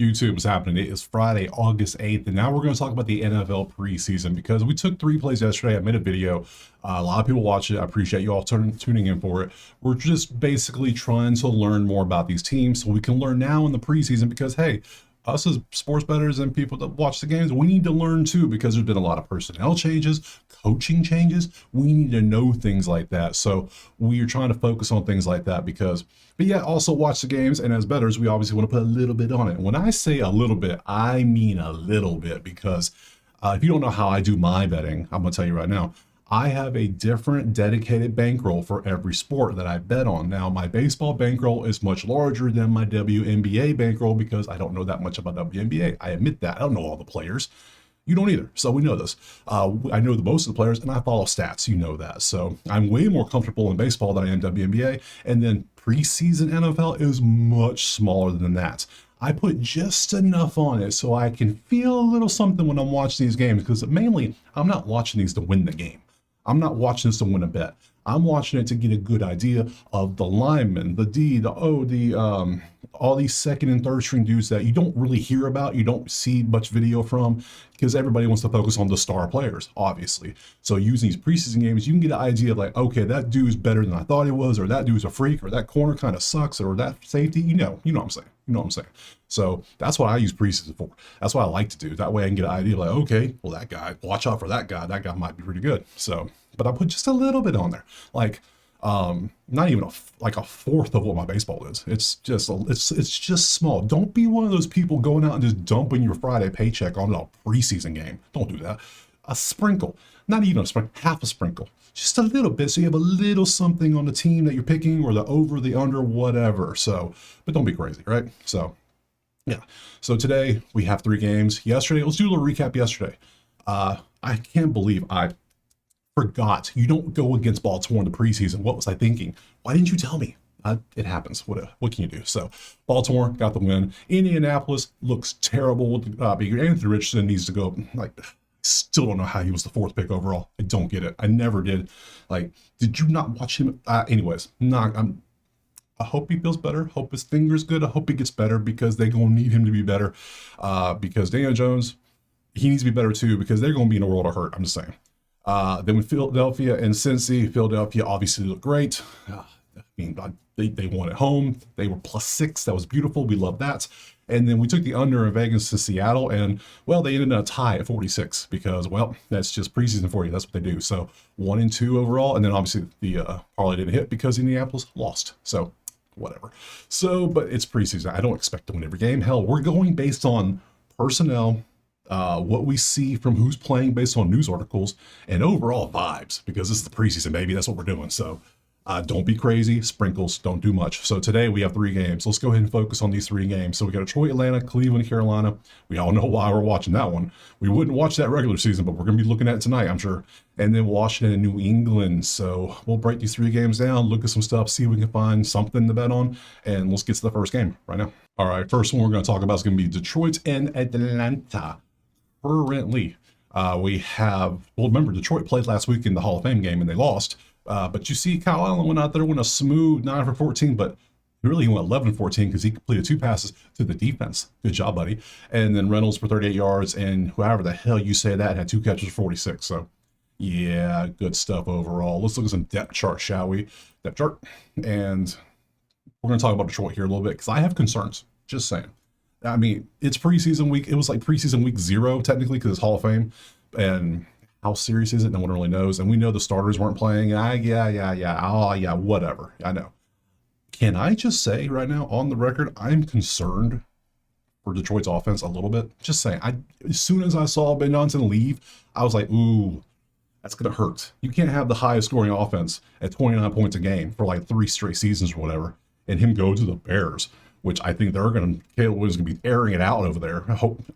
YouTube is happening. It is Friday, August 8th, and now we're going to talk about the NFL preseason because we took 3 plays yesterday. I made a video. A lot of people watch it. I appreciate you all tuning in for it. We're just basically trying to learn more about these teams so we can learn now in the preseason because, hey, us as sports bettors and people that watch the games, we need to learn too because there's been a lot of personnel changes, coaching changes. We need to know things like that. So we are trying to focus on things like that but yeah, also watch the games. And as bettors, we obviously want to put a little bit on it. When I say a little bit, I mean a little bit because if you don't know how I do my betting, I'm going to tell you right now. I have a different dedicated bankroll for every sport that I bet on. Now, my baseball bankroll is much larger than my WNBA bankroll because I don't know that much about WNBA. I admit that. I don't know all the players. You don't either. So we know this. I know the most of the players and I follow stats. You know that. So I'm way more comfortable in baseball than I am WNBA. And then preseason NFL is much smaller than that. I put just enough on it so I can feel a little something when I'm watching these games because mainly I'm not watching these to win the game. I'm not watching this to win a bet. I'm watching it to get a good idea of the linemen, the D, the O, all these second and third string dudes that you don't really hear about, you don't see much video from, because everybody wants to focus on the star players, obviously. So using these preseason games, you can get an idea of like, okay, that dude's better than I thought he was, or that dude's a freak, or that corner kind of sucks, or that safety, you know what I'm saying. You know what I'm saying? So that's what I use preseason for. That's what I like to do. That way I can get an idea of like, okay, well, that guy, watch out for that guy. That guy might be pretty good. So, but I put just a little bit on there. Like, not even a fourth of what my baseball is. It's just small. Don't be one of those people going out and just dumping your Friday paycheck on a preseason game. Don't do that. A sprinkle, not even a sprinkle, half a sprinkle, just a little bit. So you have a little something on the team that you're picking or the over, the under, whatever. So, but don't be crazy, right? So yeah. So today we have 3 games. Yesterday, let's do a little recap yesterday. I can't believe I forgot. You don't go against Baltimore in the preseason. What was I thinking? Why didn't you tell me? It happens. What can you do? So Baltimore got the win. Indianapolis looks terrible. Anthony Richardson needs to go. Like, still don't know how he was the 4th pick overall. I don't get it. I never did. Like, did you not watch him? Anyways, I hope he feels better. Hope his finger's good. I hope he gets better because they're going to need him to be better. Because Daniel Jones, he needs to be better too because they're going to be in a world of hurt. I'm just saying. Then with Philadelphia and Cincy, Philadelphia obviously looked great. I mean, they won at home. They were +6. That was beautiful. We love that. And then we took the under in Vegas to Seattle, and well, they ended in a tie at 46 because, well, that's just preseason for you. That's what they do. So 1 and 2 overall, and then obviously the parlay didn't hit because Indianapolis lost. So whatever. So, but it's preseason. I don't expect to win every game. Hell, we're going based on personnel. What we see from who's playing based on news articles and overall vibes, because this is the preseason, baby. That's what we're doing. So don't be crazy. Sprinkles, don't do much. So today we have 3 games. Let's go ahead and focus on these 3 games. So we got Detroit, Atlanta, Cleveland, Carolina. We all know why we're watching that one. We wouldn't watch that regular season, but we're going to be looking at it tonight, I'm sure. And then Washington and New England. So we'll break these 3 games down, look at some stuff, see if we can find something to bet on. And let's get to the first game right now. All right, first one we're going to talk about is going to be Detroit and Atlanta. Currently, we have, well, remember, Detroit played last week in the Hall of Fame game and they lost. But you see, Kyle Allen went out there, went a smooth 9 for 14, but really he went 11 14 because he completed 2 passes to the defense. Good job, buddy. And then Reynolds for 38 yards, and whoever the hell you say that had 2 catches for 46. So, yeah, good stuff overall. Let's look at some depth chart, shall we? Depth chart. And we're going to talk about Detroit here a little bit because I have concerns. Just saying. I mean, it's preseason week. It was like preseason week 0, technically, because it's Hall of Fame. And how serious is it? No one really knows. And we know the starters weren't playing. Yeah, whatever. I know. Can I just say right now, on the record, I'm concerned for Detroit's offense a little bit. Just saying. As soon as I saw Ben Johnson leave, I was like, ooh, that's going to hurt. You can't have the highest scoring offense at 29 points a game for like 3 straight seasons or whatever, and him go to the Bears, which I think Caleb Williams is going to be airing it out over there.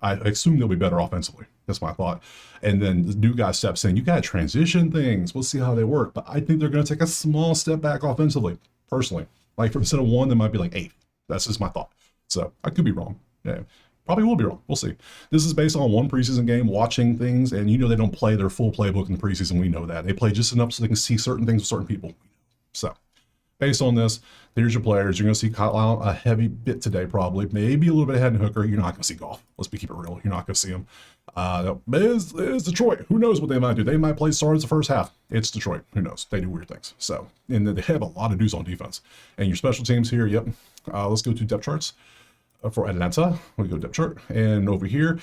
I assume they'll be better offensively. That's my thought. And then the new guy steps in. You got to transition things. We'll see how they work. But I think they're going to take a small step back offensively, personally. Like for instead of 1, they might be like 8. That's just my thought. So I could be wrong. Yeah, probably will be wrong. We'll see. This is based on 1 preseason game, watching things. And you know they don't play their full playbook in the preseason. We know that. They play just enough so they can see certain things with certain people. So based on this, there's your players. You're going to see Kyle Allen a heavy bit today, probably. Maybe a little bit ahead in Hooker. You're not going to see Goff. Keep it real. You're not going to see him. It's Detroit. Who knows what they might do? They might play stars the first half. It's Detroit. Who knows? They do weird things. So, and they have a lot of dudes on defense. And your special teams here, yep. Let's go to depth charts. For Atlanta, we go depth chart, and over here,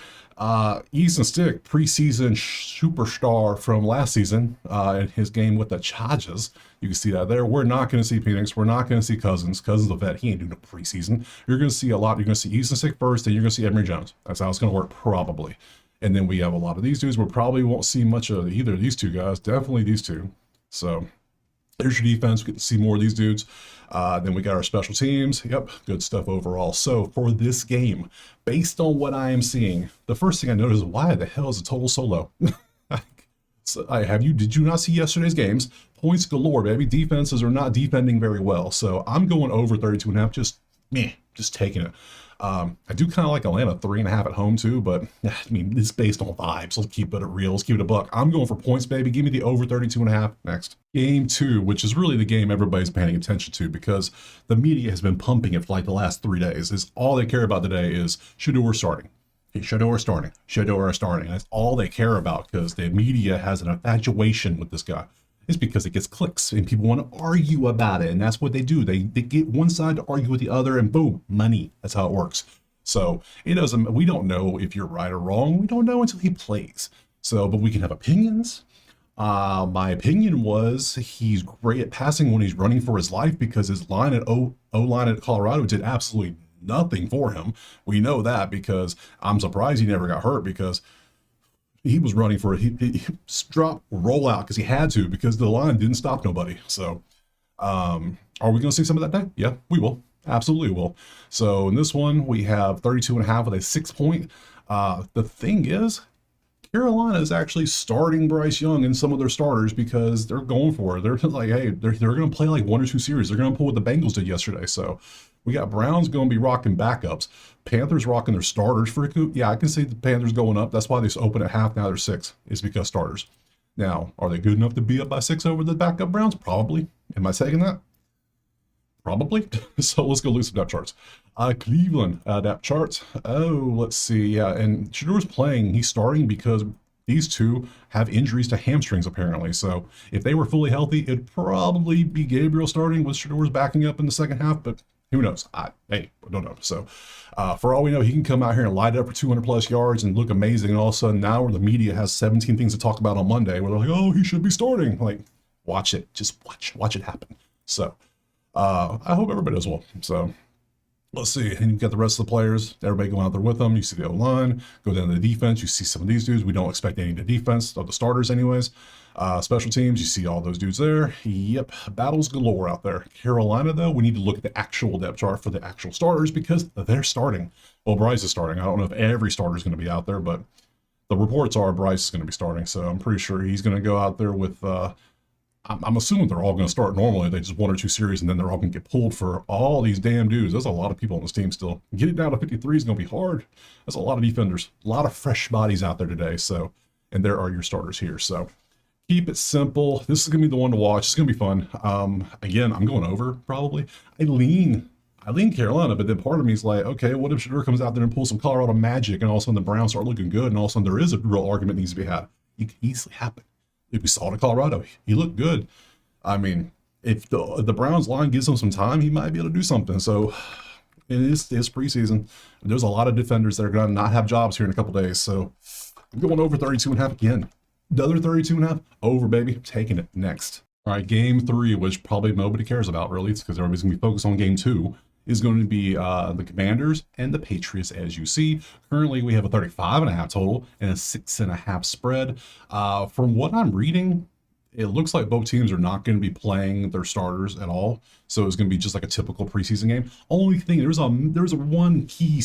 Easton Stick, preseason superstar from last season, in his game with the Chargers. You can see that there. We're not going to see Phoenix. We're not going to see Cousins. Cousins a vet. He ain't doing no preseason. You're going to see a lot. You're going to see Easton Stick first, and you're going to see Emory Jones. That's how it's going to work, probably. And then we have a lot of these dudes. We probably won't see much of either of these two guys. Definitely these two. So there's your defense. We get to see more of these dudes. Then we got our special teams. Yep, good stuff overall. So for this game, based on what I am seeing, the first thing I noticed is why the hell is the total so low? So did you not see yesterday's games? Points galore, baby. Defenses are not defending very well. So I'm going over 32.5. Just taking it. I do kind of like Atlanta 3.5 at home too, but I mean, it's based on vibes. Let's keep it real. Let's keep it a buck. I'm going for points, baby. Give me the over 32.5 next. Game 2, which is really the game everybody's paying attention to because the media has been pumping it for like the last 3 days. Is all they care about today is Shedeur starting. Shedeur starting. Shedeur starting. That's all they care about because the media has an infatuation with this guy. It's because it gets clicks and people want to argue about it. And that's what they do. They get one side to argue with the other and boom, money. That's how it works. So we don't know if you're right or wrong. We don't know until he plays. So, but we can have opinions. My opinion was he's great at passing when he's running for his life because his line at O-line at Colorado did absolutely nothing for him. We know that because I'm surprised he never got hurt because he was running for it. He dropped roll out because he had to because the line didn't stop nobody. So are we going to see some of that day? Yeah, we will. Absolutely will. So in this one, we have 32.5 with a 6 point. The thing is, Carolina is actually starting Bryce Young in some of their starters because they're going for it. They're like, hey, they're going to play like 1 or 2 series. They're going to pull what the Bengals did yesterday. So we got Browns going to be rocking backups. Panthers rocking their starters for a coup. Yeah, I can see the Panthers going up. That's why they open at half. Now they're 6. It's because starters. Now, are they good enough to be up by 6 over the backup Browns? Probably. Am I saying that? Probably. So let's go look some depth charts. Cleveland depth charts. Oh, let's see. Yeah, and Shedeur's playing. He's starting because these two have injuries to hamstrings apparently. So if they were fully healthy, it'd probably be Gabriel starting with Shedeur's backing up in the second half. But who knows? I don't know. So for all we know, he can come out here and light it up for 200 plus yards and look amazing. And all of a sudden now the media has 17 things to talk about on Monday where they're like, oh, he should be starting. Like, watch it. Just watch it happen. So I hope everybody does well. So let's see. And you've got the rest of the players, everybody going out there with them. You see the O-line, go down to the defense. You see some of these dudes. We don't expect any of the defense, of the starters anyways. Special teams, you see all those dudes there. Yep, battles galore out there. Carolina, though, we need to look at the actual depth chart for the actual starters because they're starting. Well, Bryce is starting. I don't know if every starter is going to be out there, but the reports are Bryce is going to be starting. So I'm pretty sure he's going to go out there with I'm assuming they're all going to start normally. They just 1 or 2 series, and then they're all going to get pulled for all these damn dudes. There's a lot of people on this team still. Getting down to 53 is going to be hard. That's a lot of defenders, a lot of fresh bodies out there today. So, and there are your starters here. So keep it simple. This is going to be the one to watch. It's going to be fun. Again, I'm going over probably. I lean Carolina, but then part of me is like, okay, what if Shedeur comes out there and pulls some Colorado magic, and all of a sudden the Browns start looking good, and all of a sudden there is a real argument that needs to be had? It can easily happen. If we saw it in Colorado, he looked good. I mean, if the Browns line gives him some time, he might be able to do something. So it is preseason. There's a lot of defenders that are going to not have jobs here in a couple days. So I'm going over 32.5 again. The other 32.5 over, baby. Taking it next. All right, game 3, which probably nobody cares about really. It's because everybody's going to be focused on game 2. Is going to be the Commanders and the Patriots, as you see. Currently, we have a 35.5 total and a 6.5 spread. From what I'm reading, it looks like both teams are not going to be playing their starters at all. So it's going to be just like a typical preseason game. Only thing, there's a one key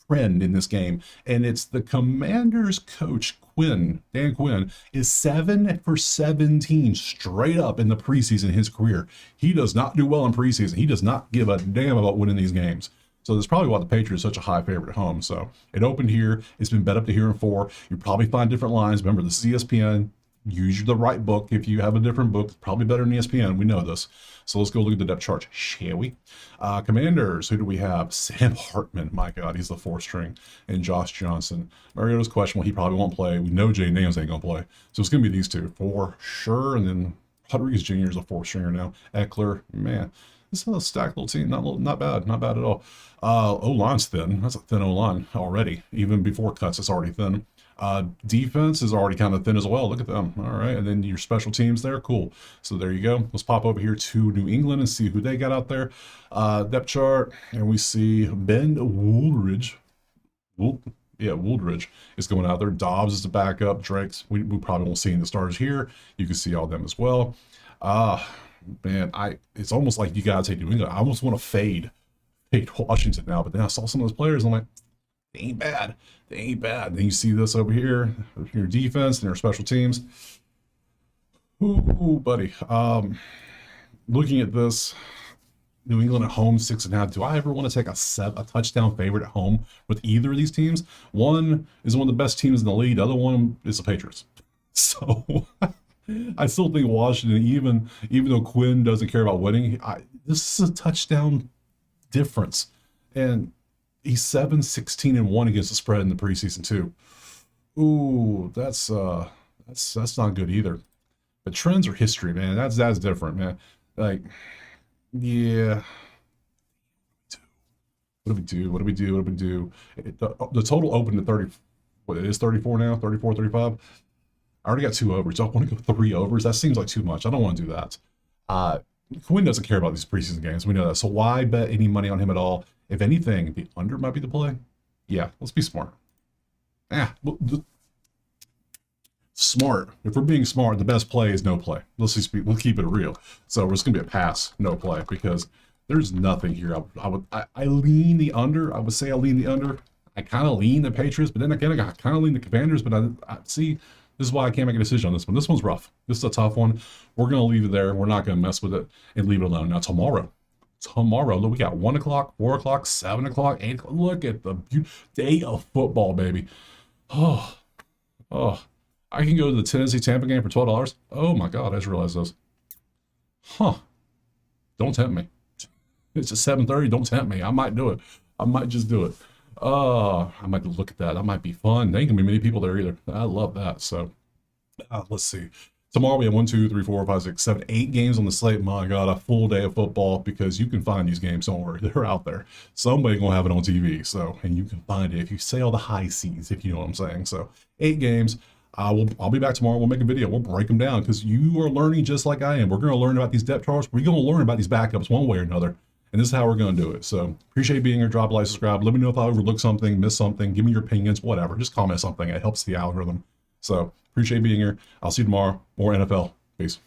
trend in this game, and it's the Commanders coach Dan Quinn is 7 for 17 straight up in the preseason in his career. He does not do well in preseason. He does not give a damn about winning these games. So that's probably why the Patriots are such a high favorite at home. So it opened here. It's been bet up to here in 4. You probably find different lines. Remember, this is ESPN. use the right book. If you have a different book, it's probably better than ESPN. We know this. So let's go look at the depth chart, shall we? Commanders, who do we have? Sam Hartman. My God, he's the 4th string. And Josh Johnson. Mariota's questionable. He probably won't play. We know Jay Nams ain't going to play. So it's going to be these two for sure. And then Rodriguez Jr. is a 4th stringer now. Eckler, man. This is a stacked little team. Not bad. Not bad at all. O-line's thin. That's a thin O-line already. Even before cuts, it's already thin. Defense is already kind of thin as well. Look at them. All right. And then your special teams there. Cool. So there you go. Let's pop over here to New England and see who they got out there. Depth chart. And we see Ben Woolridge. Wooldridge is going out there. Dobbs is the backup. Drake's, we probably won't see in the stars here. You can see all them as well. Man, it's almost like you gotta take New England. I almost want to fade Washington now, but then I saw some of those players and I'm like, they ain't bad. They ain't bad. Then you see this over here, your defense and your special teams. Ooh, buddy. Looking at this, New England at home, 6.5. Do I ever want to take a touchdown favorite at home with either of these teams? One is one of the best teams in the league. The other one is the Patriots. So I still think Washington, even though Quinn doesn't care about winning, this is a touchdown difference. And he's 7-16-1 against the spread in the preseason too. Ooh, that's not good either. But trends are history, man. That's different, man. Like, yeah. What do we do? The total opened to 30. What, it is 34 now? 34, 35? I already got 2 overs. I want to go 3 overs. That seems like too much. I don't want to do that. Quinn doesn't care about these preseason games. We know that. So why bet any money on him at all? If anything, the under might be the play. Yeah, let's be smart. Smart. If we're being smart, the best play is no play. We'll keep it real. So it's going to be a pass, no play, because there's nothing here. I lean the under. I would say I lean the under. I kind of lean the Patriots, but then again, I kind of lean the Commanders. But I see, this is why I can't make a decision on this one. This one's rough. This is a tough one. We're going to leave it there. We're not going to mess with it and leave it alone. Now tomorrow, look, we got 1 o'clock, 4 o'clock, 7 o'clock, 8 o'clock. Look at the day of football, baby. Oh, I can go to the Tennessee Tampa game for $12. Oh my God, I just realized this. Don't tempt me. It's at 7:30. Don't tempt me. I might do it. I might just do it. I might look at that. That might be fun. There ain't gonna be many people there either. I love that. So let's see. Tomorrow we have 1, 2, 3, 4, 5, 6, 7, 8 games on the slate. My God, a full day of football, because you can find these games. Don't worry, they're out there. Somebody gonna have it on TV. So, and you can find it if you say all the high seas, if you know what I'm saying. So 8 games. I'll be back tomorrow. We'll make a video. We'll break them down, because you are learning just like I am. We're going to learn about these depth charts. We're going to learn about these backups one way or another. And this is how we're going to do it. So appreciate being here. Drop a like, subscribe. Let me know if I overlooked something, missed something. Give me your opinions, whatever. Just comment something. It helps the algorithm. So appreciate being here. I'll see you tomorrow. More NFL. Peace.